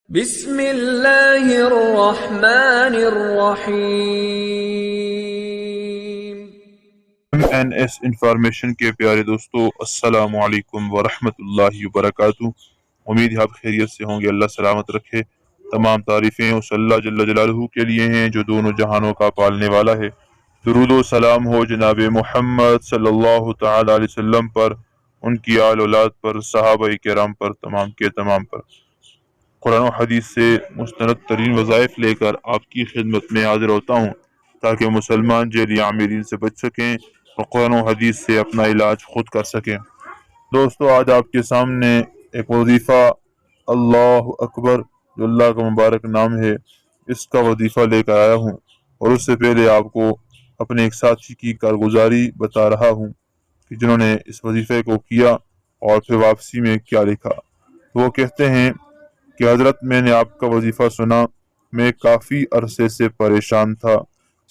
بسم اللہ الرحمن الرحیم۔ این ایس انفارمیشن کے پیارے دوستو، السلام علیکم ورحمۃ اللہ وبرکاتہ۔ امید ہے آپ خیریت سے ہوں گے، اللہ سلامت رکھے۔ تمام تعریفیں اس اللہ جل جلالہ کے لیے ہیں جو دونوں جہانوں کا پالنے والا ہے۔ درود و سلام ہو جناب محمد صلی اللہ تعالی علیہ وسلم پر، ان کی آل اولاد پر، صحابہ کرام پر، تمام کے تمام پر۔ قرآن و حدیث سے مستند ترین وظائف لے کر آپ کی خدمت میں حاضر ہوتا ہوں تاکہ مسلمان جعلی عاملین سے بچ سکیں اور قرآن و حدیث سے اپنا علاج خود کر سکیں۔ دوستو، آج آپ کے سامنے ایک وظیفہ اللہ اکبر، جو اللہ کا مبارک نام ہے، اس کا وظیفہ لے کر آیا ہوں، اور اس سے پہلے آپ کو اپنے ایک ساتھی کی کارگزاری بتا رہا ہوں کہ جنہوں نے اس وظیفے کو کیا اور پھر واپسی میں کیا لکھا۔ تو وہ کہتے ہیں کہ حضرت، میں نے آپ کا وظیفہ سنا، میں کافی عرصے سے پریشان تھا،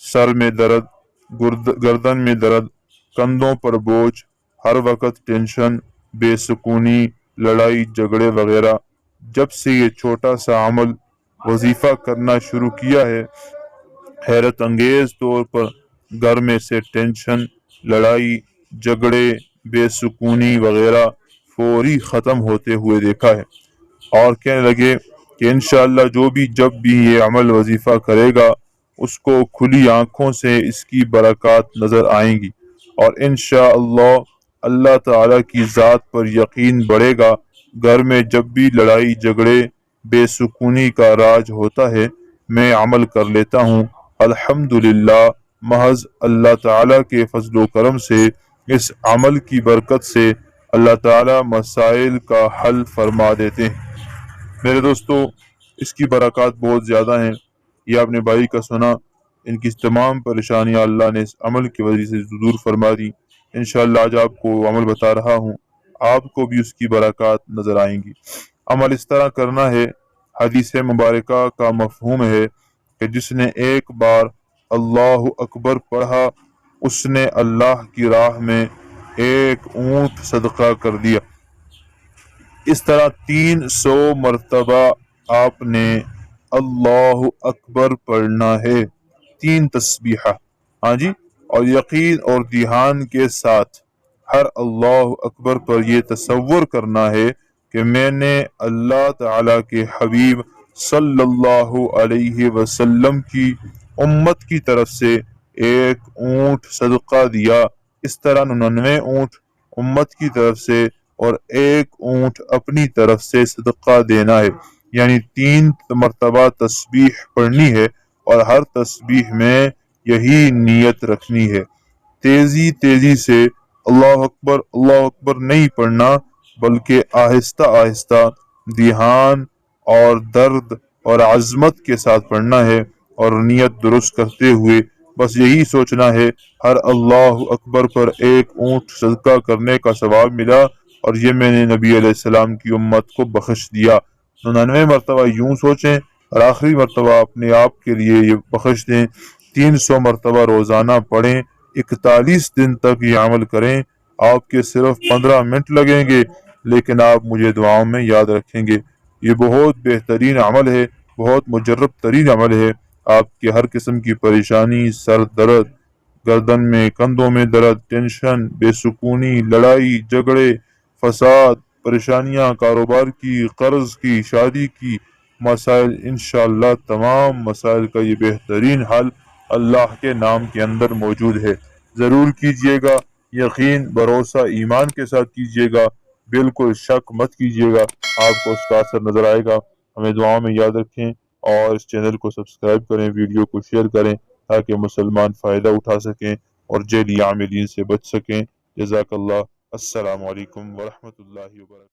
سر میں درد، گردن میں درد، کندھوں پر بوجھ، ہر وقت ٹینشن، بے سکونی، لڑائی جھگڑے وغیرہ۔ جب سے یہ چھوٹا سا عمل وظیفہ کرنا شروع کیا ہے، حیرت انگیز طور پر گھر میں سے ٹینشن، لڑائی جھگڑے، بے سکونی وغیرہ فوری ختم ہوتے ہوئے دیکھا ہے، اور کہنے لگے کہ انشاءاللہ جو بھی جب بھی یہ عمل وظیفہ کرے گا، اس کو کھلی آنکھوں سے اس کی برکات نظر آئیں گی، اور انشاءاللہ اللہ تعالی کی ذات پر یقین بڑھے گا۔ گھر میں جب بھی لڑائی جھگڑے، بے سکونی کا راج ہوتا ہے، میں عمل کر لیتا ہوں، الحمدللہ محض اللہ تعالی کے فضل و کرم سے، اس عمل کی برکت سے اللہ تعالی مسائل کا حل فرما دیتے ہیں۔ میرے دوستو، اس کی برکات بہت زیادہ ہیں۔ یہ آپ نے بھائی کا سنا، ان کی تمام پریشانیاں اللہ نے اس عمل کی وجہ سے دور فرما دی۔ انشاءاللہ آج آپ کو عمل بتا رہا ہوں، آپ کو بھی اس کی برکات نظر آئیں گی۔ عمل اس طرح کرنا ہے، حدیث مبارکہ کا مفہوم ہے کہ جس نے ایک بار اللہ اکبر پڑھا، اس نے اللہ کی راہ میں ایک اونٹ صدقہ کر دیا۔ اس طرح 300 مرتبہ آپ نے اللہ اکبر پڑھنا ہے، 3 تسبیحہ، ہاں جی، اور یقین اور دھیان کے ساتھ ہر اللہ اکبر پر یہ تصور کرنا ہے کہ میں نے اللہ تعالی کے حبیب صلی اللہ علیہ وسلم کی امت کی طرف سے ایک اونٹ صدقہ دیا۔ اس طرح 99 اونٹ امت کی طرف سے اور ایک اونٹ اپنی طرف سے صدقہ دینا ہے، یعنی 3 مرتبہ تسبیح پڑھنی ہے، اور ہر تسبیح میں یہی نیت رکھنی ہے۔ تیزی سے اللہ اکبر نہیں پڑھنا، بلکہ آہستہ آہستہ دھیان اور درد اور عظمت کے ساتھ پڑھنا ہے، اور نیت درست کرتے ہوئے بس یہی سوچنا ہے ہر اللہ اکبر پر ایک اونٹ صدقہ کرنے کا ثواب ملا، اور یہ میں نے نبی علیہ السلام کی امت کو بخش دیا۔ 99 مرتبہ یوں سوچیں، اور آخری مرتبہ اپنے آپ کے لیے یہ بخش دیں۔ 300 مرتبہ روزانہ پڑھیں، 41 دن تک یہ عمل کریں۔ آپ کے صرف 15 منٹ لگیں گے، لیکن آپ مجھے دعاؤں میں یاد رکھیں گے۔ یہ بہت بہترین عمل ہے، بہت مجرب ترین عمل ہے۔ آپ کے ہر قسم کی پریشانی، سر درد، گردن میں کندھوں میں درد، ٹینشن، بے سکونی، لڑائی جھگڑے، فساد، پریشانیاں، کاروبار کی، قرض کی، شادی کی مسائل، انشاءاللہ تمام مسائل کا یہ بہترین حل اللہ کے نام کے اندر موجود ہے۔ ضرور کیجئے گا، یقین بھروسہ ایمان کے ساتھ کیجئے گا، بالکل شک مت کیجئے گا، آپ کو اس کا اثر نظر آئے گا۔ ہمیں دعاؤں میں یاد رکھیں، اور اس چینل کو سبسکرائب کریں، ویڈیو کو شیئر کریں تاکہ مسلمان فائدہ اٹھا سکیں اور جعلی عاملین سے بچ سکیں۔ جزاک اللہ۔ السلام علیکم ورحمۃ اللہ وبرکاتہ۔